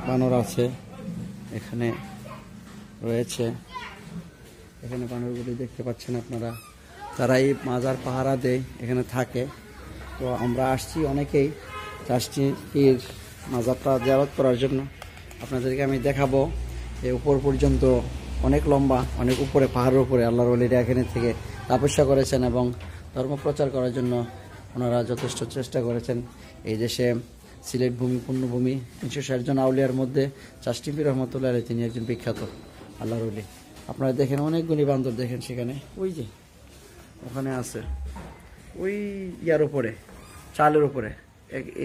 বানর আছে এখানে রয়েছে, এখানে বানরগুলি দেখতে পাচ্ছেন আপনারা, তারা এই মাজার পাহারা দেয়, এখানে থাকে। তো আমরা আসছি অনেকেই চাষটির মাজারটা জিয়ারত করার জন্য। আপনাদেরকে আমি দেখাবো এই উপর পর্যন্ত অনেক লম্বা, অনেক উপরে, পাহাড়ের উপরে আল্লাহর ওলিরা এখানে থেকে তপস্যা করেছেন এবং ধর্ম প্রচার করার জন্য ওনারা যথেষ্ট চেষ্টা করেছেন। এই দেশে সিলেট ভূমি, পুণ্যভূমি, 360 জন আউলিয়ার মধ্যে চাষটি পীর রহমতুল্লাহ আলাইহি তিনি একজন বিখ্যাত আল্লাহর ওলি। আপনারা দেখেন অনেকগুলি বান্দর দেখেন সেখানে, ওই যে ওখানে আছে, ওই ইয়ার উপরে, চালের উপরে।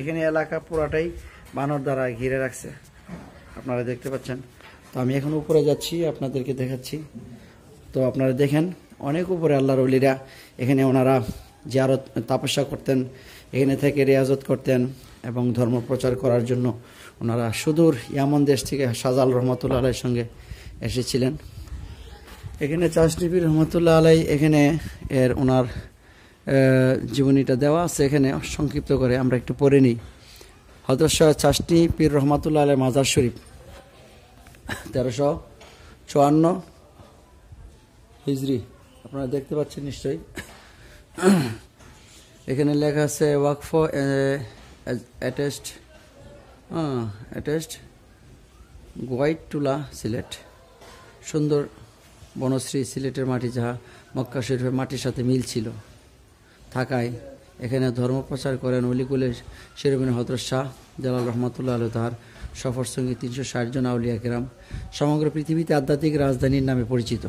এখানে এলাকা পুরাটাই বানর দ্বারা ঘিরে রাখছে, আপনারা দেখতে পাচ্ছেন। তো আমি এখন উপরে যাচ্ছি, আপনাদেরকে দেখাচ্ছি। তো আপনারা দেখেন অনেক উপরে আল্লাহর ওলিরা এখানে ওনারা জিয়ারত, তপস্যা করতেন, এখানে থেকে রিয়াজত করতেন এবং ধর্ম প্রচার করার জন্য ওনারা সুদূর ইয়ামন দেশ থেকে শাহজালাল রহমতুল্লাহ আলাইহির সঙ্গে এসেছিলেন। এখানে চাষটি পীর রহমতুল্লাহ আলাইহি এখানে ওনার জীবনীটা দেওয়া আছে, এখানে সংক্ষিপ্ত করে আমরা একটু পড়ে নিই। হযরত শাহ চাষটি পীর রহমতুল্লাহ আলাইহি মাজার শরীফ 1354 হিজরি, আপনারা দেখতে পাচ্ছেন নিশ্চয়ই। এখানে লেখা আছে ওয়াকফ অ্যাটেস্ট গোয়াইটুলা সিলেট। সুন্দর বনশ্রী সিলেটের মাটি, যাহা মক্কা শরীফের মাটির সাথে মিল ছিল থাকায় এখানে ধর্ম প্রচার করেন অলিকুলে শিরোমণি হযরত শাহ জালাল রহমতুল্লাহ আলাইহি, তার সফর সঙ্গী 360 জন আউলিয়া কেরাম, সমগ্র পৃথিবীতে আধ্যাত্মিক রাজধানীর নামে পরিচিত।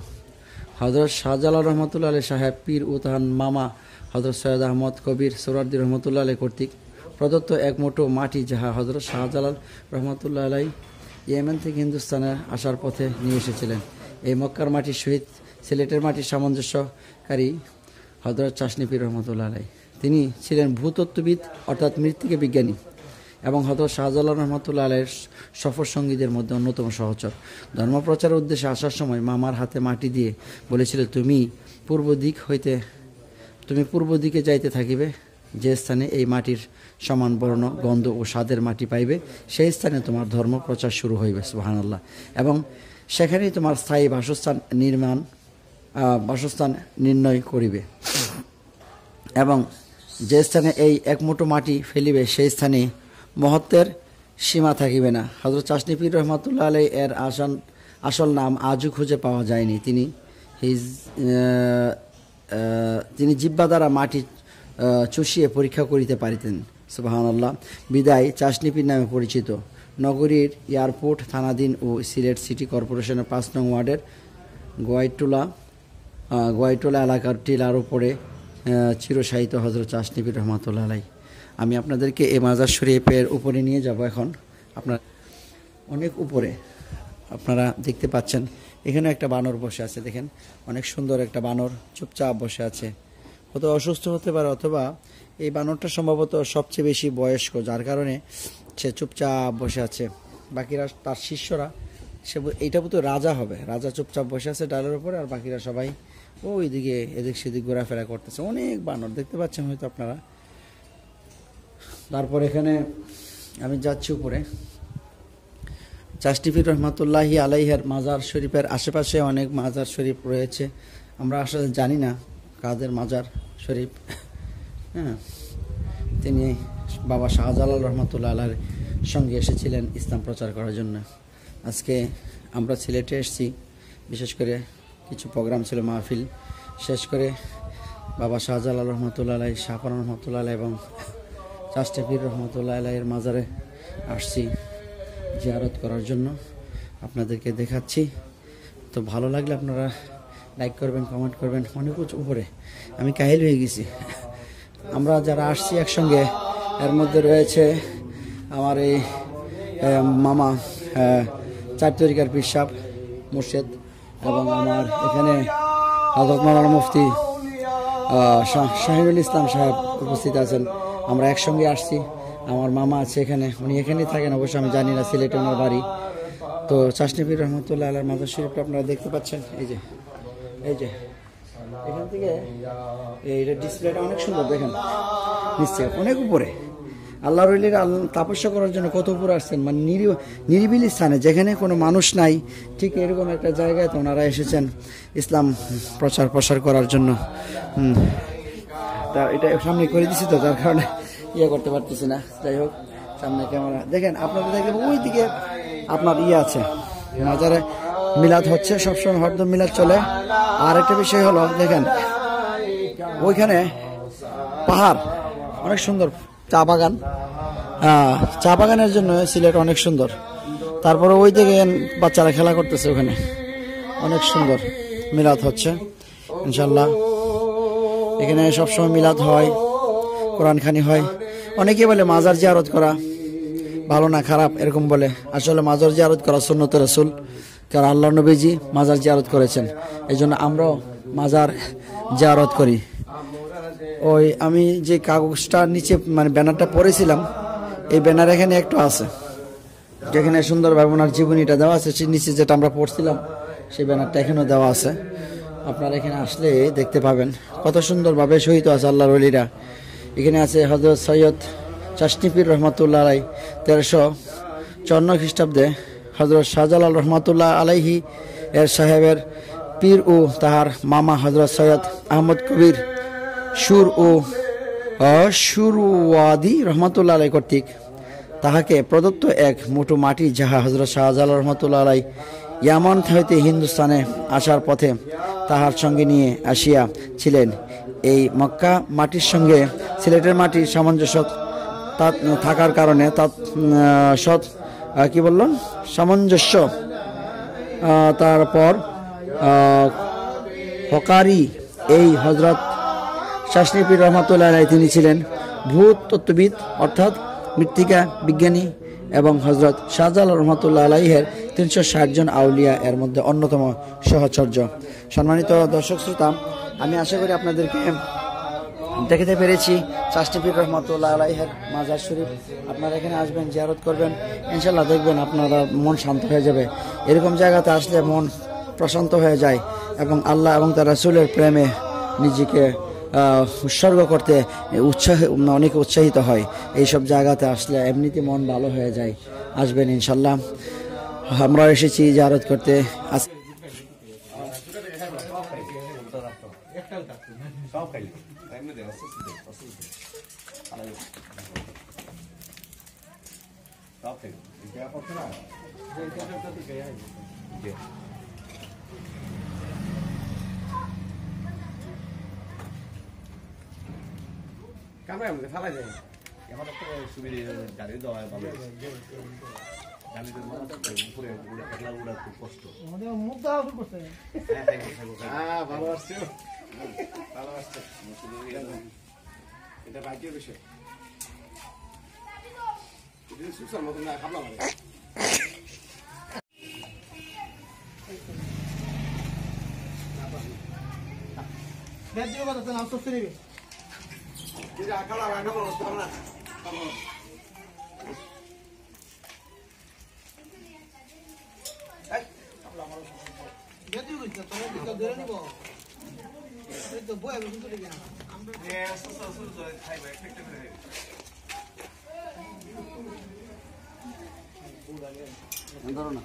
হযরত শাহজালাল রহমতুল্লাহ আলাইহি সাহেব পীর ও তাহার মামা হযরত সৈয়দ আহমদ কবির সোহরাওয়ার্দী রহমতুল্লাহ আলাইহি কর্তৃক প্রদত্ত এক মুঠো মাটি, যাহা হযরত শাহজালাল রহমতুল্লাহ আলাইহি ইয়েমেন থেকে হিন্দুস্তানে আসার পথে নিয়ে এসেছিলেন। এই মক্কার মাটির সহিত সিলেটের মাটির সামঞ্জস্যকারী হযরত চাষনি পীর রহমতুল্লাহ আলাইহি। তিনি ছিলেন ভূতত্ত্ববিদ অর্থাৎ মৃত্তিকা বিজ্ঞানী এবং হযরত শাহজালাল রহমতুল্লাহ আলাইহির সফর সঙ্গীদের মধ্যে অন্যতম সহচর। ধর্মপ্রচারের উদ্দেশ্যে আসার সময় মামার হাতে মাটি দিয়ে বলেছিল, তুমি পূর্ব দিকে যাইতে থাকিবে, যে স্থানে এই মাটির সমান বর্ণ, গন্ধ ও স্বাদের মাটি পাইবে, সেই স্থানে তোমার ধর্ম প্রচার শুরু হইবে, সুবহানাল্লাহ, এবং সেখানেই তোমার স্থায়ী বাসস্থান নির্ণয় করিবে, এবং যে স্থানে এই এক মুঠো মাটি ফেলিবে সেই স্থানে মহত্বের সীমা থাকিবে না। হযরত চাষনি পীর রহমতুল্লাহ আলাইহি এর আসল নাম আজও খুঁজে পাওয়া যায়নি। তিনি জিহ্বা দ্বারা মাটি চুষিয়ে পরীক্ষা করিতে পারিতেন, সুবহানাল্লাহ, বিদায় চাষনি পীর নামে পরিচিত। নগরীর এয়ারপোর্ট থানাধীন ও সিলেট সিটি কর্পোরেশনের 5 নং ওয়ার্ডের গোয়াইটোলা এলাকার টিলার উপরে চিরশায়িত হযরত চাষনি পীর রহমতুল্লাহ আলাইহি। আমি আপনাদেরকে এই মাজার শরীফের উপরে নিয়ে যাব এখন। আপনার অনেক উপরে আপনারা দেখতে পাচ্ছেন, এখানে একটা বানর বসে আছে, দেখেন অনেক সুন্দর একটা বানর চুপচাপ বসে আছে। হয়তো অসুস্থ হতে পারে, অথবা এই বানরটা সম্ভবত সবচেয়ে বেশি বয়স্ক, যার কারণে সে চুপচাপ বসে আছে। বাকিরা তার শিষ্যরা, এইটা তো রাজা হবে, রাজা চুপচাপ বসে আছে ডালের উপরে, আর বাকিরা সবাই ওইদিকে এদিক সেদিক ঘোরাফেরা করতেছে। অনেক বানর দেখতে পাচ্ছেন হয়তো আপনারা। তারপর এখানে আমি যাচ্ছি উপরে। চাষটি পীর রহমতুল্লাহি আলাইহির মাজার শরীফের আশেপাশে অনেক মাজার শরীফ রয়েছে, আমরা আসলে জানি না কাদের মাজার শরীফ। হ্যাঁ, তিনি বাবা শাহজালাল রহমতুল্লাহ আলাইহির সঙ্গে এসেছিলেন ইসলাম প্রচার করার জন্য। আজকে আমরা সিলেটে এসেছি, বিশেষ করে কিছু প্রোগ্রাম ছিল, মাহফিল শেষ করে বাবা শাহজালাল রহমতুল্লাহ আলাইহি, শাহপরান রহমতুল্লাহ আলাইহি এবং চাষটি পীর রহমতুল্লাহ আলাইহির মাজারে আসছি জিয়ারত করার জন্য। আপনাদেরকে দেখাচ্ছি। তো ভালো লাগলে আপনারা লাইক করবেন, কমেন্ট করবেন। অনেক উপরে আমি কাহিল হয়ে গেছি। আমরা যারা আসছি একসঙ্গে, এর মধ্যে রয়েছে আমার এই মামা 4 তরিকার পীর সাহেব মুর্শেদ, এবং আমার এখানে হযরত মাওলানা মুফতি শাহিনুল ইসলাম সাহেব উপস্থিত আছেন। আমরা একসঙ্গে আসছি। আমার মামা আছে এখানে, উনি এখানেই থাকেন, অবশ্য আমি জানি না সিলেটে ওনার বাড়ি। তো চাষনি পীর রহমতুল্লাহ আলাইহির মাজার শরীফটা আপনারা দেখতে পাচ্ছেন। এই যে এখান থেকে এইটা ডিসপ্লেটা অনেক সুন্দর, দেখেন নিশ্চয় অনেক উপরে। আল্লাহর ওলিরা তপস্যা করার জন্য কত উপরে আসছেন, মানে নিরিবিলি স্থানে যেখানে কোনো মানুষ নাই, ঠিক এরকম একটা জায়গায় তো ওনারা এসেছেন ইসলাম প্রসার করার জন্য। তা এটা সামনে করে দিছি তো, যার কারণে করতে পারতেছি না। যাই হোক, সামনে ক্যামেরা দেখেন, আপনাদের দেখবেন ওই দিকে আপনার আছে মাজারে মিলাদ হচ্ছে, সবসময় হরদম মিলাদ চলে। আর একটা বিষয় হলো, দেখেন ওইখানে পাহাড় অনেক সুন্দর, চা বাগান, চা বাগানের জন্য সিলেট অনেক সুন্দর। তারপরে ওই দিকে বাচ্চারা খেলা করতেছে, ওখানে অনেক সুন্দর মিলাদ হচ্ছে ইনশাল্লাহ। এখানে সবসময় মিলাদ হয়, কোরআন খানি হয়। অনেকে বলে মাজার জিয়ারত করা ভালো না খারাপ এরকম বলে, আসলে মাজার জিয়ারত করা সুন্নতে রাসূল, কারণ আল্লাহ নবীজি মাজার জিয়ারত করেছেন, এই জন্য আমরাও মাজার জিয়ারত করি। ওই আমি যে কাগজটার নিচে মানে ব্যানারটা পড়েছিলাম, এই ব্যানার এখানে একটু আছে, যেখানে সুন্দরভাবে ওনার জীবনীটা দেওয়া আছে, নিচে যেটা আমরা পড়ছিলাম সেই ব্যানারটা এখানেও দেওয়া আছে। আপনারা এখানে আসলে দেখতে পাবেন কত সুন্দরভাবে শহীদ আছে আল্লাহর ওলিরা। এখানে আছে হযরত সৈয়দ চাশনী পীর রহমাতুল্লাহ আলাইহি 1354 খ্রিস্টাব্দে হযরত শাহজালাল রহমাতুল্লাহ আলাইহি এর সাহেবের পীর ও তাহার মামা হযরত সৈয়দ আহমদ কবির সুরওয়াদি রহমাতুল্লাহ আলাইহি কর্তৃক তাহাকে প্রদত্ত এক মুঠো মাটি, যাহা হযরত শাহজালাল রহমাতুল্লাহ আলাইহি ইয়ামান হইতে হিন্দুস্তানে আসার পথে তাহার সঙ্গে নিয়ে আসিয়া ছিলেন। এই মক্কা মাটির সঙ্গে সিলেটের মাটির সামঞ্জস্য থাকার কারণে সামঞ্জস্য। তারপর হকারি এই হযরত চাশনী পীর রহমাতুল্লাহ আলাইহি তিনি ছিলেন ভূতত্ত্ববিদ অর্থাৎ মৃত্তিকা বিজ্ঞানী এবং হযরত শাহজালাল রহমাতুল্লাহ আলাইহির 360 জন আউলিয়া এর মধ্যে অন্যতম সহচর্য। সম্মানিত দর্শক শ্রোতা, আমি আশা করি আপনাদেরকে দেখাতে পেরেছি চাশনী পীর রহমাতুল্লাহ আলাইহির মাজার শরীফ। আপনারা এখানে আসবেন, জিয়ারত করবেন, ইনশাল্লাহ দেখবেন আপনারা মন শান্ত হয়ে যাবে। এরকম জায়গাতে আসলে মন প্রশান্ত হয়ে যায় এবং আল্লাহ এবং তার রাসূলের প্রেমে নিজেকে উৎসর্গ করতে অনেক উৎসাহিত হয়। এইসব জায়গাতে আসলে এমনিতে মন ভালো হয়ে যায়। আসবেন ইনশাল্লাহ, আমরা এসেছি জিয়ারত করতে। কামড়ে আমাকে ফালাই যায় এখন একটা সুবিধা গাড়ি দেওয়া ভালো গাড়িতে উপরে একলা উড়া খুব কষ্ট মুখ দেওয়া শুরু করছে। ভালো আসছে, ভালো আসছে, এটা বাইকের বিষয় সুসার মতন না খাবলাম ধরো না।